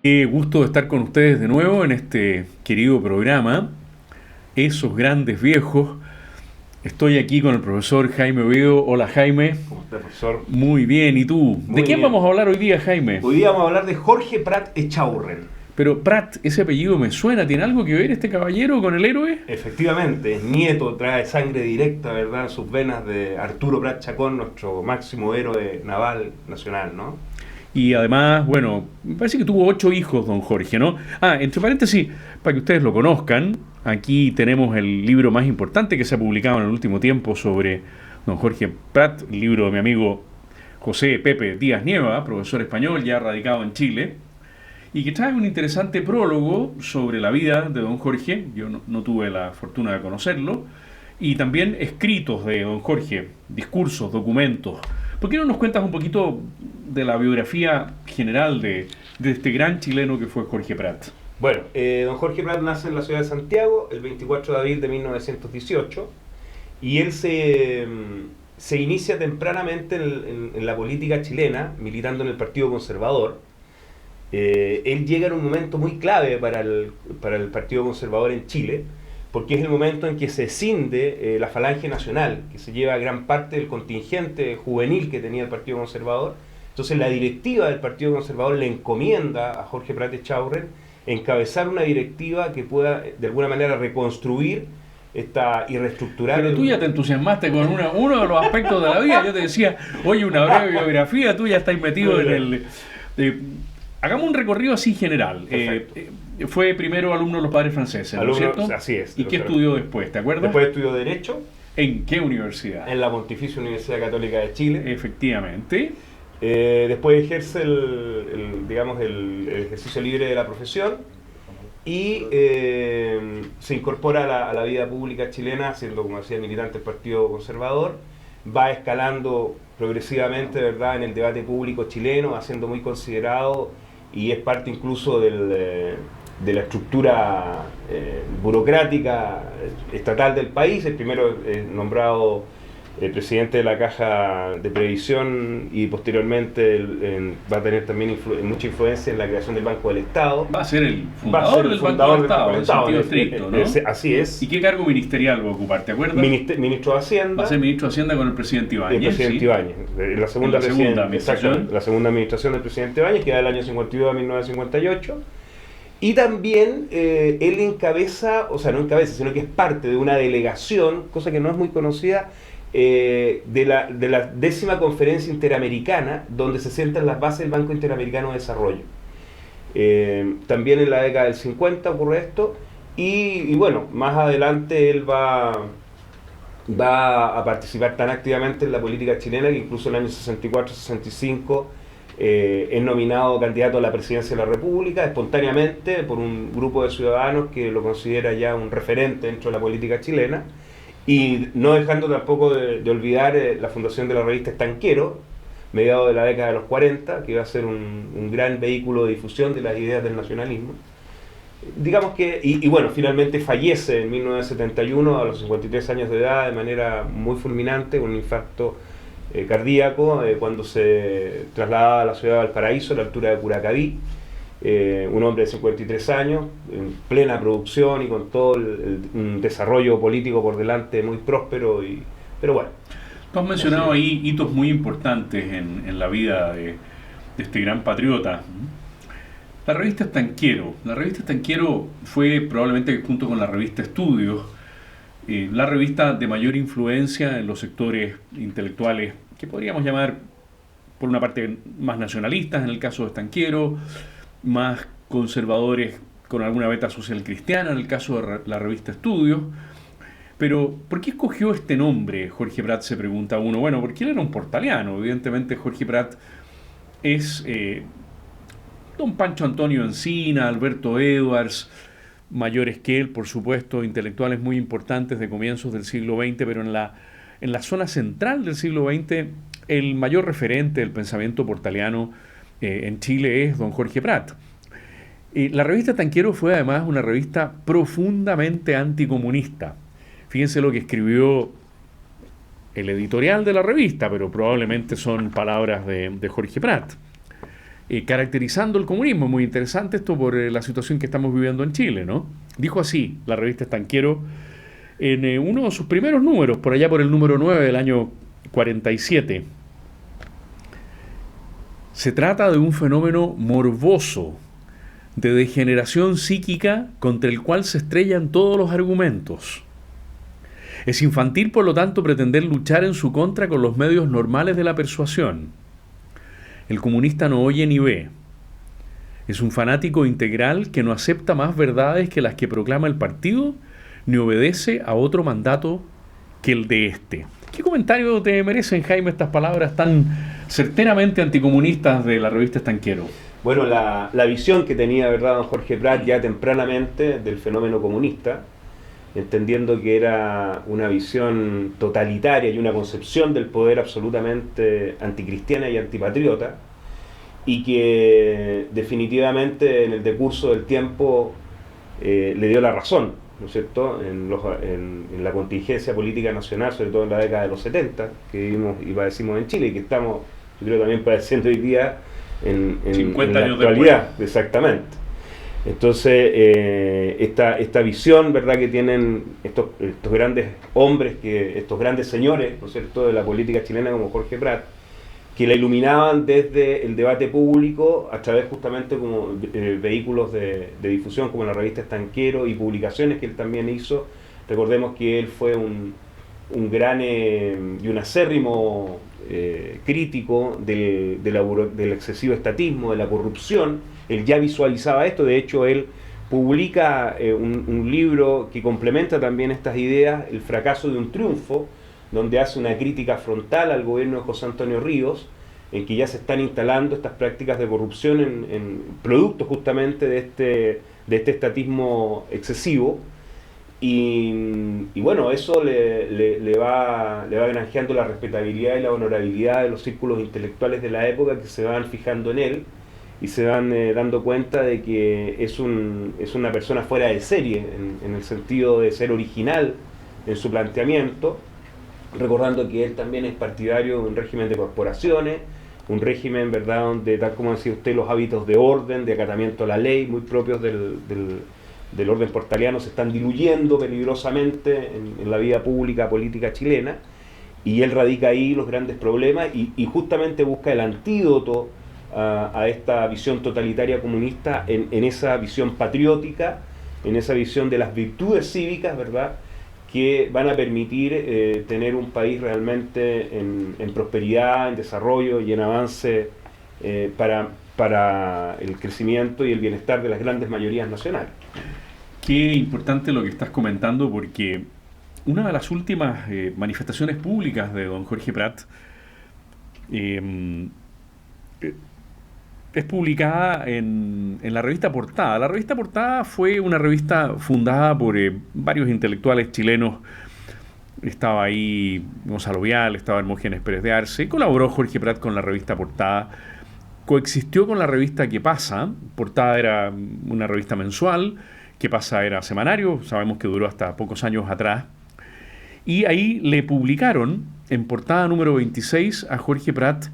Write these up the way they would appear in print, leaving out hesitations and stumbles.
Qué gusto estar con ustedes de nuevo en este querido programa, Esos Grandes Viejos. Estoy aquí con el profesor Jaime Oviedo. Hola Jaime. ¿Cómo está, profesor? Muy bien, ¿y tú? ¿De Muy quién bien. vamos a hablar hoy día, Jaime? Hoy día vamos a hablar de Jorge Prat Echaurren. Pero Prat, ese apellido me suena. ¿Tiene algo que ver este caballero con el héroe? Efectivamente, es nieto, trae sangre directa, ¿verdad?, en sus venas de Arturo Prat Chacón, nuestro máximo héroe naval nacional, ¿no? Y además, bueno, me parece que tuvo 8 hijos, don Jorge, ¿no? Entre paréntesis, para que ustedes lo conozcan, aquí tenemos el libro más importante que se ha publicado en el último tiempo sobre don Jorge Prat, el libro de mi amigo José Pepe Díaz Nieva, profesor español ya radicado en Chile, y que trae un interesante prólogo sobre la vida de don Jorge. Yo no tuve la fortuna de conocerlo, y también escritos de don Jorge, discursos, documentos. ¿Por qué no nos cuentas un poquito de la biografía general de este gran chileno que fue Jorge Prat? Bueno, don Jorge Prat nace en la ciudad de Santiago el 24 de abril de 1918 y él se inicia tempranamente en la política chilena, militando en el Partido Conservador. Él llega en un momento muy clave para el Partido Conservador en Chile, porque es el momento en que se escinde la Falange Nacional, que se lleva gran parte del contingente juvenil que tenía el Partido Conservador. Entonces la directiva del Partido Conservador le encomienda a Jorge Prat Echaurren encabezar una directiva que pueda de alguna manera reconstruir y reestructurar. Pero tú ya te entusiasmaste con uno de los aspectos de la vida. Yo te decía, oye, una breve biografía, tú ya estás metido en el... eh, hagamos un recorrido así general. Fue primero alumno de los padres franceses, ¿no es cierto? Así es. ¿Y qué estudió después? ¿Te acuerdas? Después estudió Derecho. ¿En qué universidad? En la Pontificia Universidad Católica de Chile. Efectivamente. Después ejerce digamos, el ejercicio libre de la profesión y se incorpora a la vida pública chilena, siendo, como decía, militante del Partido Conservador. Va escalando progresivamente, ¿verdad?, en el debate público chileno, va siendo muy considerado y es parte incluso de la estructura burocrática estatal del país. El primero nombrado presidente de la Caja de Previsión y posteriormente va a tener también mucha influencia en la creación del Banco del Estado. Va a ser el fundador del Banco del Estado, en sentido estricto, ¿no? Así es. ¿Y qué cargo ministerial va a ocupar? ¿Te acuerdas? Ministro de Hacienda. Va a ser ministro de Hacienda con el presidente Ibáñez. El presidente ¿sí? Ibáñez. La segunda administración. La segunda administración del presidente Ibáñez, que va del año 52 a 1958. Y también él encabeza, o sea, no encabeza, sino que es parte de una delegación, cosa que no es muy conocida, de la 10ª Conferencia Interamericana, donde se sientan las bases del Banco Interamericano de Desarrollo. También en la década del 50 ocurre esto, y bueno, más adelante él va a participar tan activamente en la política chilena que incluso en el año 64-65 es nominado candidato a la presidencia de la República, espontáneamente, por un grupo de ciudadanos que lo considera ya un referente dentro de la política chilena. Y no dejando tampoco de olvidar la fundación de la revista Estanquero, mediados de la década de los 40, que iba a ser un gran vehículo de difusión de las ideas del nacionalismo. Digamos que, y bueno, finalmente fallece en 1971 a los 53 años de edad de manera muy fulminante, con un infarto cardíaco, cuando se trasladaba a la ciudad de Valparaíso, a la altura de Curacaví. Un hombre de 53 años, en plena producción y con todo un desarrollo político por delante muy próspero, pero bueno. Tú has mencionado ahí hitos muy importantes en la vida de este gran patriota. La revista Estanquero. La revista Estanquero fue probablemente, junto con la revista Estudios, la revista de mayor influencia en los sectores intelectuales que podríamos llamar, por una parte, más nacionalistas en el caso de Estanquero, más conservadores con alguna beta social cristiana en el caso de la revista Estudios. Pero, ¿por qué escogió este nombre, Jorge Prat? Se pregunta uno. Bueno, porque él era un portaliano. Evidentemente, Jorge Prat es don Pancho Antonio Encina, Alberto Edwards, mayores que él, por supuesto, intelectuales muy importantes de comienzos del siglo XX, pero en la zona central del siglo XX, el mayor referente del pensamiento portaliano en Chile es don Jorge Prat. La revista Estanquero fue además una revista profundamente anticomunista. Fíjense lo que escribió el editorial de la revista, pero probablemente son palabras de Jorge Prat. caracterizando el comunismo. Muy interesante esto por la situación que estamos viviendo en Chile, ¿no? Dijo así la revista Estanquero en uno de sus primeros números, por allá por el número 9 del año 47. Se trata de un fenómeno morboso, de degeneración psíquica contra el cual se estrellan todos los argumentos. Es infantil, por lo tanto, pretender luchar en su contra con los medios normales de la persuasión. El comunista no oye ni ve. Es un fanático integral que no acepta más verdades que las que proclama el partido, ni obedece a otro mandato que el de este. ¿Qué comentario te merecen, Jaime, estas palabras tan certeramente anticomunistas de la revista Estanquero? Bueno, la visión que tenía, ¿verdad?, don Jorge Prat ya tempranamente del fenómeno comunista, entendiendo que era una visión totalitaria y una concepción del poder absolutamente anticristiana y antipatriota, y que definitivamente en el decurso del tiempo le dio la razón, ¿no es cierto?, en la contingencia política nacional, sobre todo en la década de los 70, que vivimos y padecimos en Chile, y que estamos, yo creo, también padeciendo hoy día en 50 la años actualidad, después. Exactamente. Entonces, esta visión, ¿verdad?, que tienen estos grandes hombres, estos grandes señores, ¿no es cierto?, de la política chilena, como Jorge Prat, que la iluminaban desde el debate público a través justamente como vehículos de difusión como la revista Estanquero y publicaciones que él también hizo. Recordemos que él fue un gran y un acérrimo crítico del excesivo estatismo, de la corrupción. Él ya visualizaba esto. De hecho, él publica un libro que complementa también estas ideas, El fracaso de un triunfo, donde hace una crítica frontal al gobierno de José Antonio Ríos, en que ya se están instalando estas prácticas de corrupción en producto justamente de este estatismo excesivo. Y bueno, eso le va granjeando la respetabilidad y la honorabilidad de los círculos intelectuales de la época, que se van fijando en él y se van dando cuenta de que es una persona fuera de serie, en el sentido de ser original en su planteamiento, recordando que él también es partidario de un régimen de corporaciones, un régimen, ¿verdad?, donde, tal como decía usted, los hábitos de orden, de acatamiento a la ley, muy propios del orden portaliano, se están diluyendo peligrosamente en la vida pública, política chilena, y él radica ahí los grandes problemas y justamente busca el antídoto a esta visión totalitaria comunista en esa visión patriótica, en esa visión de las virtudes cívicas, ¿verdad?, que van a permitir tener un país realmente en prosperidad, en desarrollo y en avance para el crecimiento y el bienestar de las grandes mayorías nacionales. Qué importante lo que estás comentando, porque una de las últimas manifestaciones públicas de don Jorge Prat es publicada en la revista Portada. La revista Portada fue una revista fundada por varios intelectuales chilenos. Estaba ahí Gonzalo Vial, estaba Hermógenes Pérez de Arce. Colaboró Jorge Prat con la revista Portada. Coexistió con la revista ¿Qué pasa? Portada era una revista mensual. ¿Qué pasa? Era semanario. Sabemos que duró hasta pocos años atrás. Y ahí le publicaron, en Portada número 26, a Jorge Prat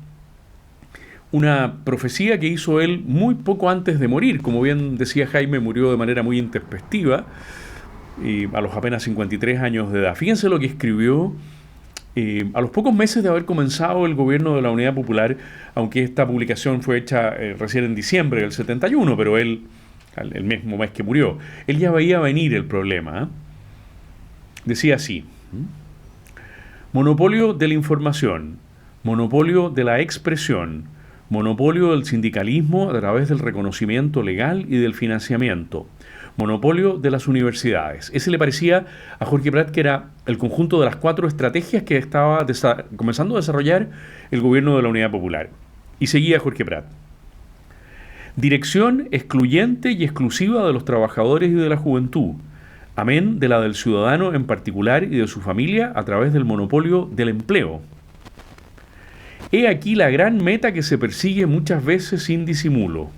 una profecía que hizo él muy poco antes de morir. Como bien decía Jaime, murió de manera muy intempestiva, a los apenas 53 años de edad. Fíjense lo que escribió a los pocos meses de haber comenzado el gobierno de la Unidad Popular, aunque esta publicación fue hecha recién en diciembre del 71, pero él, el mismo mes que murió, él ya veía venir el problema. Decía así: monopolio de la información, monopolio de la expresión, monopolio del sindicalismo a través del reconocimiento legal y del financiamiento, monopolio de las universidades. Ese le parecía a Jorge Prat que era el conjunto de las 4 estrategias que estaba comenzando a desarrollar el gobierno de la Unidad Popular. Y seguía Jorge Prat: dirección excluyente y exclusiva de los trabajadores y de la juventud, amén de la del ciudadano en particular y de su familia a través del monopolio del empleo. He aquí la gran meta que se persigue muchas veces sin disimulo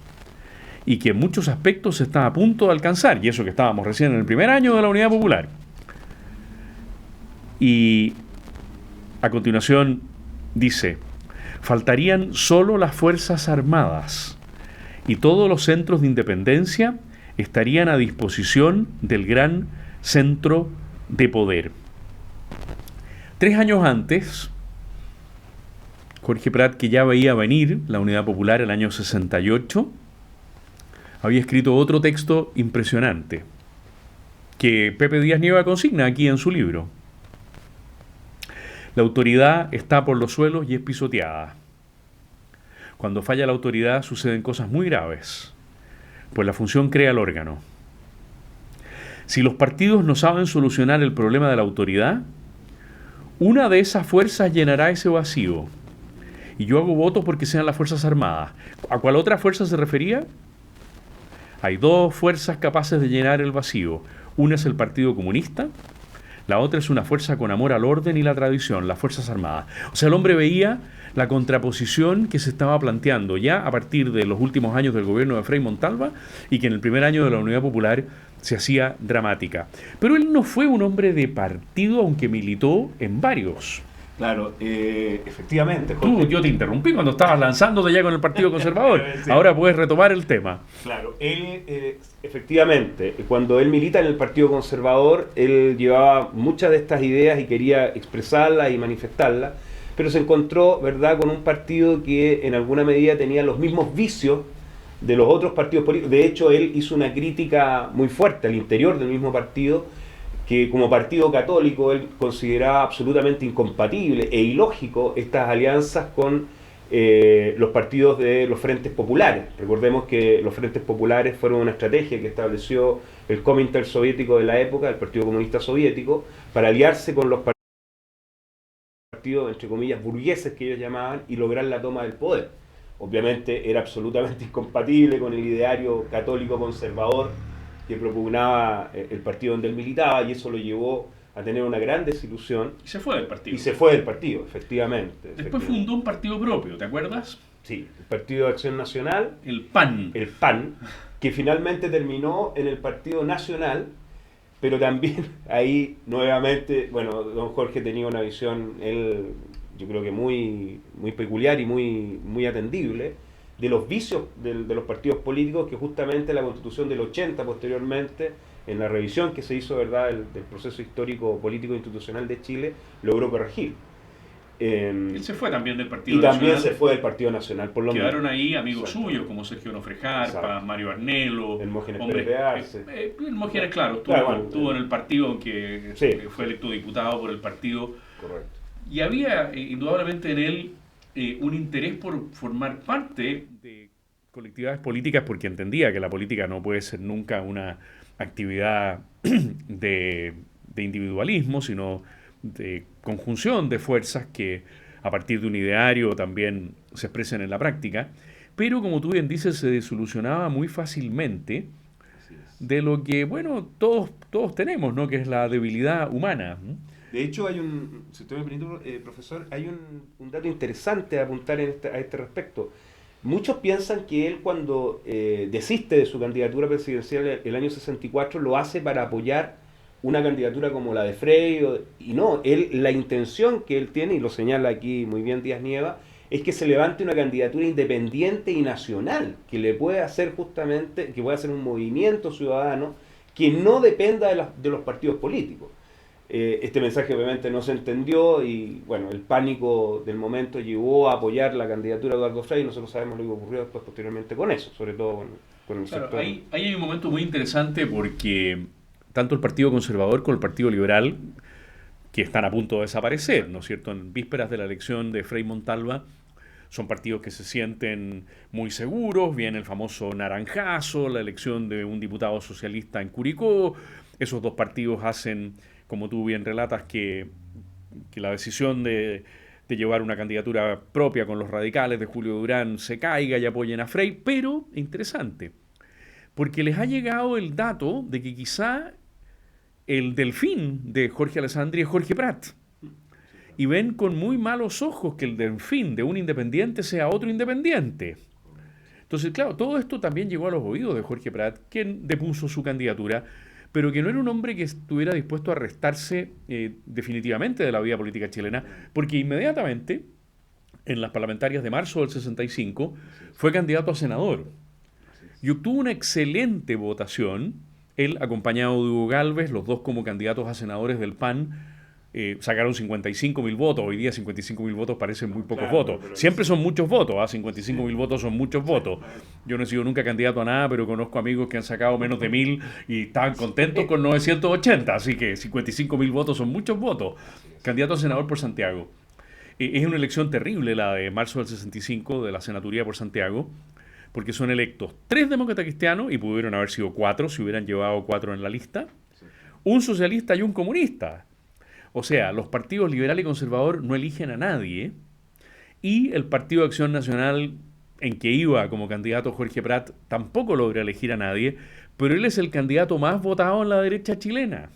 y que en muchos aspectos se está a punto de alcanzar, y eso que estábamos recién en el primer año de la Unidad Popular. Y a continuación dice: faltarían solo las Fuerzas Armadas y todos los centros de independencia estarían a disposición del gran centro de poder. 3 años antes, Jorge Prat, que ya veía venir la Unidad Popular el año 68, había escrito otro texto impresionante, que Pepe Díaz Nieva consigna aquí en su libro. La autoridad está por los suelos y es pisoteada. Cuando falla la autoridad suceden cosas muy graves, pues la función crea el órgano. Si los partidos no saben solucionar el problema de la autoridad, una de esas fuerzas llenará ese vacío. Y yo hago voto porque sean las Fuerzas Armadas. ¿A cuál otra fuerza se refería? Hay 2 fuerzas capaces de llenar el vacío. Una es el Partido Comunista, la otra es una fuerza con amor al orden y la tradición, las Fuerzas Armadas. O sea, el hombre veía la contraposición que se estaba planteando ya a partir de los últimos años del gobierno de Frei Montalva y que en el primer año de la Unidad Popular se hacía dramática. Pero él no fue un hombre de partido, aunque militó en varios. Claro, efectivamente. Jorge, Yo te interrumpí cuando estabas lanzándote ya con el Partido Conservador. Sí. Ahora puedes retomar el tema. Claro, él efectivamente, cuando él milita en el Partido Conservador, él llevaba muchas de estas ideas y quería expresarlas y manifestarlas, pero se encontró, ¿verdad?, con un partido que en alguna medida tenía los mismos vicios de los otros partidos políticos. De hecho, él hizo una crítica muy fuerte al interior del mismo partido, que como partido católico él consideraba absolutamente incompatible e ilógico estas alianzas con los partidos de los frentes populares. Recordemos que los frentes populares fueron una estrategia que estableció el Komintern soviético de la época, el Partido Comunista Soviético, para aliarse con los partidos, entre comillas, burgueses que ellos llamaban, y lograr la toma del poder. Obviamente era absolutamente incompatible con el ideario católico conservador que propugnaba el partido donde él militaba, y eso lo llevó a tener una gran desilusión. Y se fue del partido. Y se fue del partido, efectivamente. Después fundó un partido propio, ¿te acuerdas? Sí, el Partido de Acción Nacional. El PAN. El PAN, que finalmente terminó en el Partido Nacional, pero también ahí nuevamente, bueno, don Jorge tenía una visión, él, yo creo que muy peculiar y muy atendible, de los vicios de los partidos políticos que justamente la Constitución del 80 posteriormente, en la revisión que se hizo, ¿verdad?, del proceso histórico político institucional de Chile, logró corregir. Él se fue también del Partido y Nacional. Y también se fue del Partido Nacional, por lo menos. Quedaron ahí amigos suyos como Sergio Nofrejarpa, Mario Arnelo. Hermógenes Pérez de Arce. Hermógenes, claro, estuvo en el partido, aunque fue electo diputado por el partido. Correcto. Y había indudablemente en él un interés por formar parte de colectividades políticas, porque entendía que la política no puede ser nunca una actividad de individualismo, sino de conjunción de fuerzas que a partir de un ideario también se expresen en la práctica, pero como tú bien dices, se desolucionaba muy fácilmente de lo que, bueno, todos tenemos, ¿no?, que es la debilidad humana. De hecho, hay si usted me permite, profesor, hay un dato interesante a apuntar a este respecto. Muchos piensan que él, cuando desiste de su candidatura presidencial el año 64, lo hace para apoyar una candidatura como la de Frei, y no, la intención que él tiene, y lo señala aquí muy bien Díaz Nieva, es que se levante una candidatura independiente y nacional, que le puede hacer justamente, que pueda hacer un movimiento ciudadano que no dependa de los partidos políticos. Este mensaje obviamente no se entendió y bueno, el pánico del momento llevó a apoyar la candidatura de Eduardo Frei, y nosotros sabemos lo que ocurrió después posteriormente con eso, sobre todo con el sector. Ahí hay un momento muy interesante porque tanto el Partido Conservador como el Partido Liberal, que están a punto de desaparecer, ¿no es cierto?, en vísperas de la elección de Frei Montalva, son partidos que se sienten muy seguros. Viene el famoso naranjazo, la elección de un diputado socialista en Curicó. Esos 2 partidos hacen, como tú bien relatas, que la decisión de llevar una candidatura propia con los radicales de Julio Durán se caiga y apoyen a Frei. Pero, interesante, porque les ha llegado el dato de que quizá el delfín de Jorge Alessandri es Jorge Prat. Y ven con muy malos ojos que el delfín de un independiente sea otro independiente. Entonces, claro, todo esto también llegó a los oídos de Jorge Prat, quien depuso su candidatura, pero que no era un hombre que estuviera dispuesto a restarse definitivamente de la vida política chilena, porque inmediatamente, en las parlamentarias de marzo del 65, fue candidato a senador. y obtuvo una excelente votación. Él, acompañado de Hugo Gálvez, los dos como candidatos a senadores del PAN, sacaron 55.000 votos. Hoy día 55.000 votos parecen muy pocos votos. Siempre son muchos votos, 55.000 votos son muchos votos. Yo no he sido nunca candidato a nada, pero conozco amigos que han sacado menos de 1.000 y estaban contentos con 980, así que 55.000 votos son muchos votos. Candidato a senador por Santiago. Es una elección terrible la de marzo del 65 de la senaturía por Santiago, porque son electos 3 demócratas cristianos, y pudieron haber sido 4 si hubieran llevado 4 en la lista, un socialista y un comunista. O sea, los partidos liberal y conservador no eligen a nadie, y el Partido de Acción Nacional, en que iba como candidato Jorge Prat, tampoco logra elegir a nadie, pero él es el candidato más votado en la derecha chilena.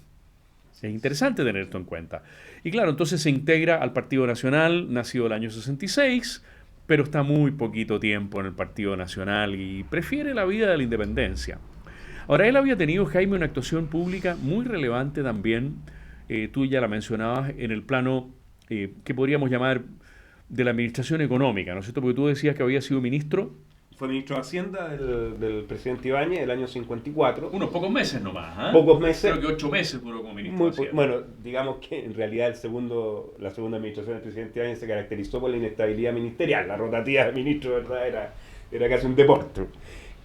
Es interesante tener esto en cuenta. Y claro, entonces se integra al Partido Nacional, nacido el año 66, pero está muy poquito tiempo en el Partido Nacional y prefiere la vida de la independencia. Ahora, él había tenido, Jaime, una actuación pública muy relevante también, tú ya la mencionabas, en el plano que podríamos llamar de la administración económica, ¿no es cierto? Porque tú decías que había sido ministro. Fue ministro de Hacienda del presidente Ibáñez el año 54. Unos pocos meses nomás, ¿eh? Pocos meses. Creo que 8 meses duró como ministro de Hacienda. Bueno, digamos que en realidad la segunda administración del presidente Ibáñez se caracterizó por la inestabilidad ministerial. La rotativa de ministro, ¿verdad? Era casi un deporte.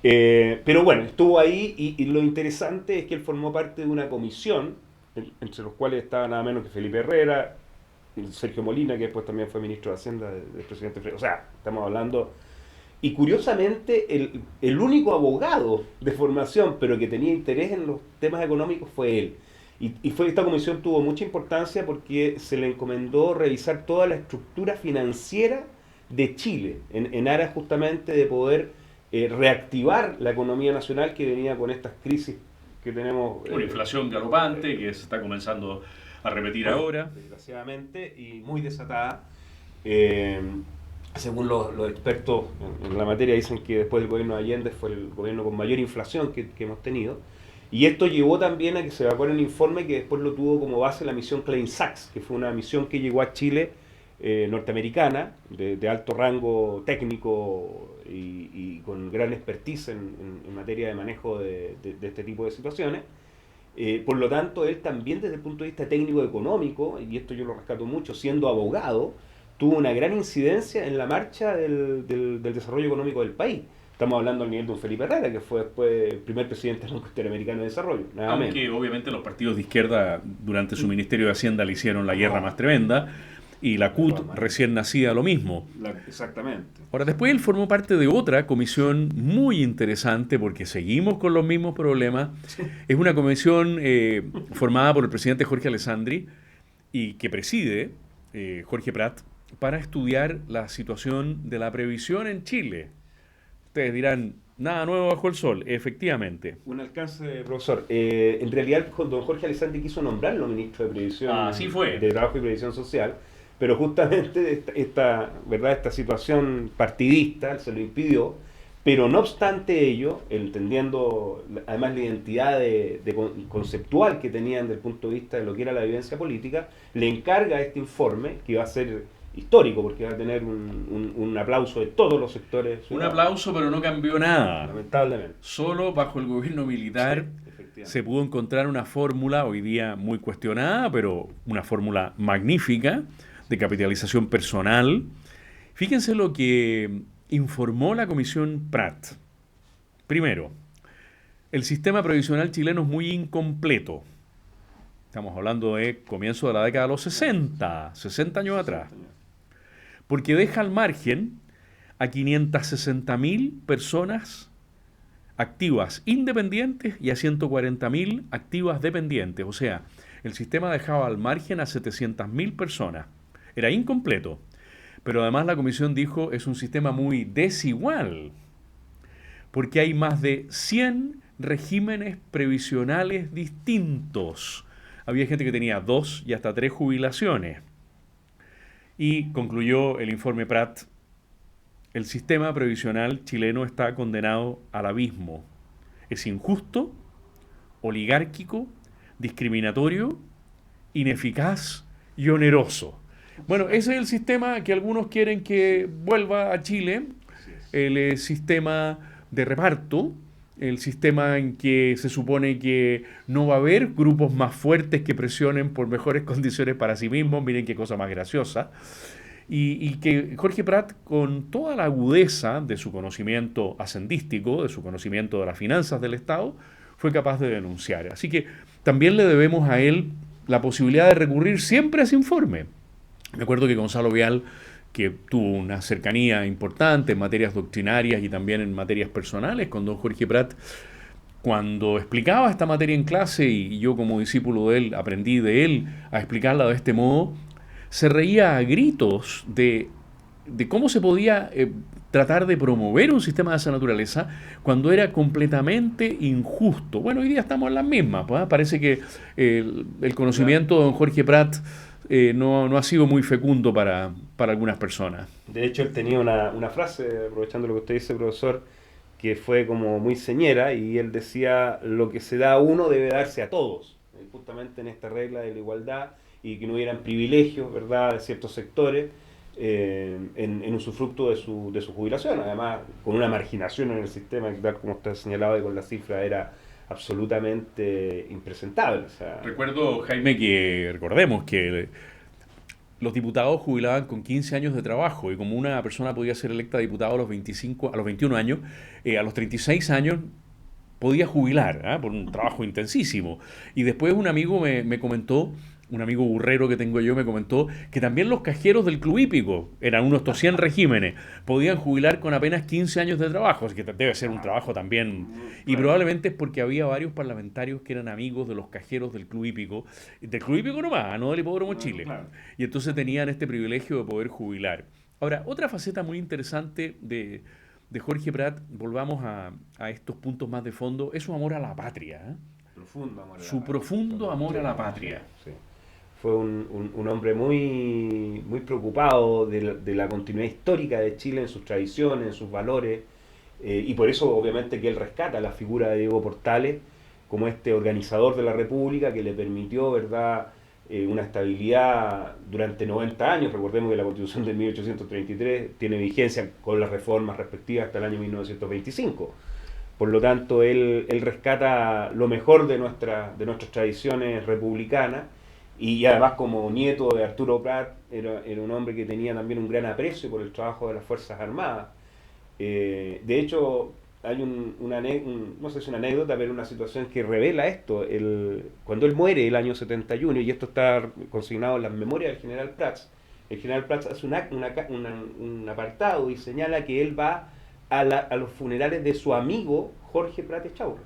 Pero bueno, estuvo ahí y lo interesante es que él formó parte de una comisión, entre los cuales estaba nada menos que Felipe Herrera, Sergio Molina, que después también fue ministro de Hacienda del presidente Freire. O sea, estamos hablando... Y curiosamente, el único abogado de formación, pero que tenía interés en los temas económicos, fue él. Esta comisión tuvo mucha importancia porque se le encomendó revisar toda la estructura financiera de Chile, en aras justamente de poder reactivar la economía nacional que venía con estas crisis que tenemos. Una inflación galopante que se está comenzando a repetir ahora. Desgraciadamente, y muy desatada. Según los expertos en la materia, dicen que después del gobierno de Allende fue el gobierno con mayor inflación que hemos tenido. Y esto llevó también a que se evacuara un informe que después lo tuvo como base la misión Klein-Sachs, que fue una misión que llegó a Chile, norteamericana, de alto rango técnico y con gran expertise en materia de manejo de este tipo de situaciones. Por lo tanto, él también desde el punto de vista técnico-económico, y esto yo lo rescato mucho, siendo abogado, tuvo una gran incidencia en la marcha del desarrollo económico del país. Estamos hablando al nivel de un Felipe Herrera, que fue después el primer presidente del Banco Interamericano de Desarrollo. Aunque obviamente los partidos de izquierda durante su Ministerio de Hacienda le hicieron la guerra más tremenda, y la CUT recién nacida lo mismo. Exactamente. Ahora, después él formó parte de otra comisión muy interesante, porque seguimos con los mismos problemas. Es una comisión formada por el presidente Jorge Alessandri y que preside Jorge Prat, para estudiar la situación de la previsión en Chile. Ustedes dirán, nada nuevo bajo el sol. Efectivamente. Un alcance, profesor. En realidad, don Jorge Alessandri quiso nombrarlo ministro de Previsión, así fue, de Trabajo y Previsión Social, pero justamente esta situación partidista se lo impidió. Pero no obstante ello, entendiendo además la identidad conceptual que tenían desde el punto de vista de lo que era la vivencia política, le encarga este informe, que va a ser histórico porque va a tener un aplauso de todos los sectores. Un aplauso, pero no cambió nada. Lamentablemente. Solo bajo el gobierno militar se pudo encontrar una fórmula, hoy día muy cuestionada, pero una fórmula magnífica, de capitalización personal. Fíjense lo que informó la Comisión Prat. Primero, el sistema previsional chileno es muy incompleto. Estamos hablando de comienzo de la década de los 60 años atrás. Porque deja al margen a 560.000 personas activas independientes y a 140.000 activas dependientes. O sea, el sistema dejaba al margen a 700.000 personas. Era incompleto. Pero además la comisión dijo es un sistema muy desigual, porque hay más de 100 regímenes previsionales distintos. Había gente que tenía 2 y hasta 3 jubilaciones. Y concluyó el informe Prat, el sistema previsional chileno está condenado al abismo. Es injusto, oligárquico, discriminatorio, ineficaz y oneroso. Bueno, ese es el sistema que algunos quieren que vuelva a Chile, el sistema de reparto, el sistema en que se supone que no va a haber grupos más fuertes que presionen por mejores condiciones para sí mismos. Miren qué cosa más graciosa. Y que Jorge Prat, con toda la agudeza de su conocimiento hacendístico, de su conocimiento de las finanzas del Estado, fue capaz de denunciar. Así que también le debemos a él la posibilidad de recurrir siempre a ese informe. Me acuerdo que Gonzalo Vial, que tuvo una cercanía importante en materias doctrinarias y también en materias personales con don Jorge Prat, cuando explicaba esta materia en clase, y yo como discípulo de él aprendí de él a explicarla de este modo, se reía a gritos de cómo se podía tratar de promover un sistema de esa naturaleza cuando era completamente injusto. Bueno, hoy día estamos en las mismas, pues, ¿eh? Parece que el conocimiento de don Jorge Prat no ha sido muy fecundo para algunas personas. De hecho, él tenía una frase, aprovechando lo que usted dice, profesor, que fue como muy señera, y él decía: lo que se da a uno debe darse a todos, justamente en esta regla de la igualdad, y que no hubieran privilegios, ¿verdad?, de ciertos sectores en usufructo de su jubilación. Además, con una marginación en el sistema, tal como usted señalaba, y con la cifra era absolutamente impresentable. O sea, recuerdo, Jaime, que recordemos que los diputados jubilaban con 15 años de trabajo, y como una persona podía ser electa diputado a los 21 años, a los 36 años podía jubilar, por un trabajo intensísimo. Y después un amigo me comentó, un amigo burrero que tengo yo, me comentó que también los cajeros del Club Hípico, eran unos 100 regímenes, podían jubilar con apenas 15 años de trabajo, así que debe ser un trabajo también, y probablemente es porque había varios parlamentarios que eran amigos de los cajeros del Club Hípico nomás, no del Hipódromo Chile, y entonces tenían este privilegio de poder jubilar. Ahora, otra faceta muy interesante de Jorge Prat, volvamos a estos puntos más de fondo, es su amor a la patria, su profundo amor a la patria. Sí. Fue un hombre muy preocupado de la continuidad histórica de Chile en sus tradiciones, en sus valores, y por eso obviamente que él rescata la figura de Diego Portales como este organizador de la República que le permitió, ¿verdad?, una estabilidad durante 90 años. Recordemos que la Constitución de 1833 tiene vigencia con las reformas respectivas hasta el año 1925. Por lo tanto, él rescata lo mejor de nuestras tradiciones republicanas. Y además, como nieto de Arturo Prat, era un hombre que tenía también un gran aprecio por el trabajo de las Fuerzas Armadas. De hecho, hay no sé si una anécdota, pero una situación que revela esto. Cuando él muere el año 71, y esto está consignado en las memorias del general Prats, el general Prats hace un apartado y señala que él va a los funerales de su amigo Jorge Prat Echaurren.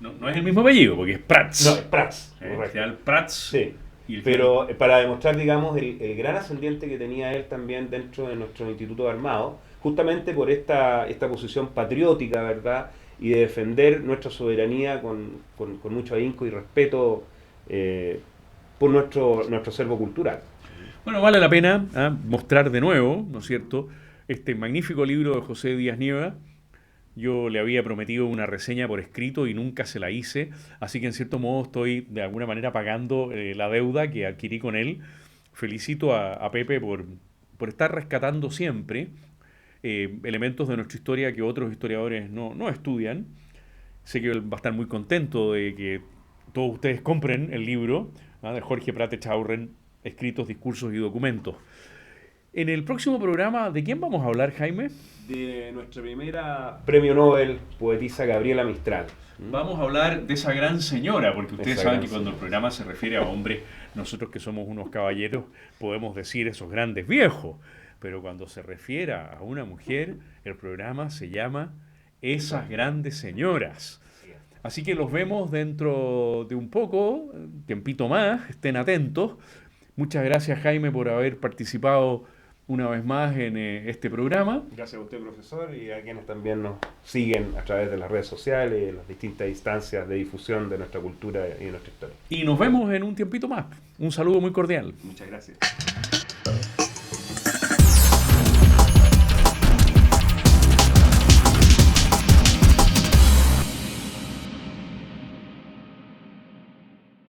No es el mismo apellido, porque es Prats. No, es Prats. El general Prats. Sí. Pero para demostrar, digamos, el gran ascendiente que tenía él también dentro de nuestro Instituto Armado, justamente por esta posición patriótica, ¿verdad?, y de defender nuestra soberanía con mucho ahínco y respeto por nuestro acervo cultural. Bueno, vale la pena mostrar de nuevo, ¿no es cierto?, este magnífico libro de José Díaz Nieva. Yo le había prometido una reseña por escrito y nunca se la hice, así que en cierto modo estoy de alguna manera pagando la deuda que adquirí con él. Felicito a Pepe por estar rescatando siempre elementos de nuestra historia que otros historiadores no estudian. Sé que él va a estar muy contento de que todos ustedes compren el libro de Jorge Prat Echaurren, Escritos, Discursos y Documentos. En el próximo programa, ¿de quién vamos a hablar, Jaime? De nuestra primera premio Nobel, poetisa Gabriela Mistral. Vamos a hablar de esa gran señora, porque ustedes saben que cuando el programa se refiere a hombres, nosotros que somos unos caballeros podemos decir esos grandes viejos, pero cuando se refiere a una mujer, el programa se llama Esas grandes señoras. Así que los vemos dentro de un poco, tiempito más, estén atentos. Muchas gracias, Jaime, por haber participado una vez más en este programa. Gracias a usted, profesor, y a quienes también nos siguen a través de las redes sociales, las distintas instancias de difusión de nuestra cultura y de nuestra historia. Y nos vemos en un tiempito más. Un saludo muy cordial. Muchas gracias.